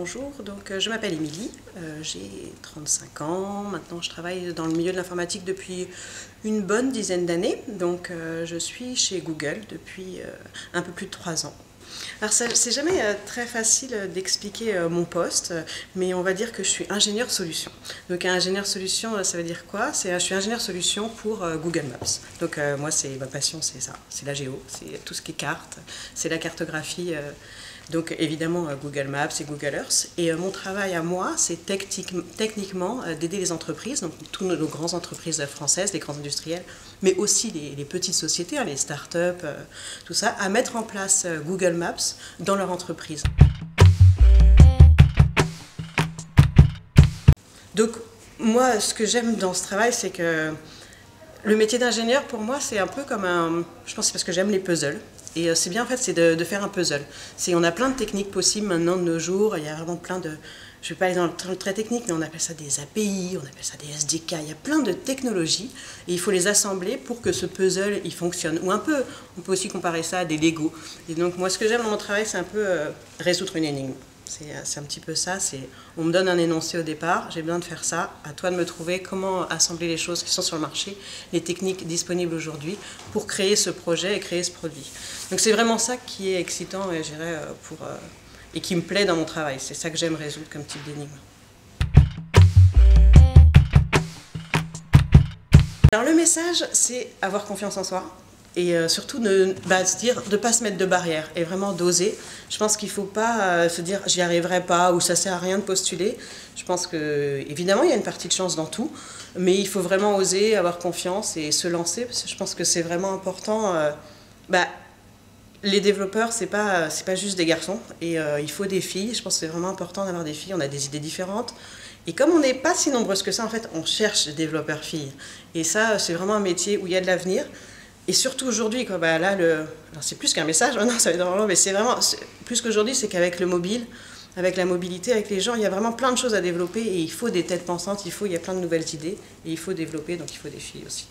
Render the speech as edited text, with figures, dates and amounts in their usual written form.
Bonjour, je m'appelle Émilie, j'ai 35 ans, maintenant je travaille dans le milieu de l'informatique depuis une bonne dizaine d'années, je suis chez Google depuis un peu plus de 3 ans. Alors c'est jamais très facile d'expliquer mon poste, mais on va dire que je suis ingénieur solution. Donc ingénieur solution, ça veut dire quoi? Je suis ingénieur solution pour Google Maps. Moi, ma passion, c'est ça, c'est la géo, c'est tout ce qui est carte, c'est la cartographie. Donc évidemment Google Maps et Google Earth. Et mon travail à moi, c'est techniquement d'aider les entreprises, donc toutes nos grandes entreprises françaises, les grands industriels, mais aussi les petites sociétés, les startups, tout ça, à mettre en place Google Maps dans leur entreprise. Donc moi, ce que j'aime dans ce travail, c'est que le métier d'ingénieur, pour moi, c'est un peu comme un... Je pense que c'est parce que j'aime les puzzles. Et c'est bien, en fait, c'est de faire un puzzle. On a plein de techniques possibles maintenant de nos jours. Il y a vraiment plein de... Je ne vais pas aller dans le très technique, mais on appelle ça des API, on appelle ça des SDK. Il y a plein de technologies et il faut les assembler pour que ce puzzle il fonctionne. Ou un peu, on peut aussi comparer ça à des Lego. Et donc moi, ce que j'aime dans mon travail, c'est un peu résoudre une énigme. C'est un petit peu ça, on me donne un énoncé au départ, j'ai besoin de faire ça, à toi de me trouver comment assembler les choses qui sont sur le marché, les techniques disponibles aujourd'hui pour créer ce projet et créer ce produit. Donc c'est vraiment ça qui est excitant et, et qui me plaît dans mon travail, c'est ça que j'aime résoudre comme type d'énigme. Alors le message, c'est avoir confiance en soi. Et surtout se dire de ne pas se mettre de barrières et vraiment d'oser. Je pense qu'il ne faut pas se dire j'y arriverai pas ou ça ne sert à rien de postuler. Je pense qu'évidemment il y a une partie de chance dans tout, mais il faut vraiment oser, avoir confiance et se lancer parce que je pense que c'est vraiment important. Les développeurs, c'est pas juste des garçons et il faut des filles. Je pense que c'est vraiment important d'avoir des filles, on a des idées différentes. Et comme on n'est pas si nombreuses que ça, en fait, on cherche des développeurs filles. Et ça, c'est vraiment un métier où il y a de l'avenir. Et surtout aujourd'hui, alors c'est plus qu'un message, non, ça va être vraiment, mais c'est vraiment, plus qu'aujourd'hui, c'est qu'avec le mobile, avec la mobilité, avec les gens, il y a vraiment plein de choses à développer et il faut des têtes pensantes, il y a plein de nouvelles idées et il faut développer, donc il faut des filles aussi.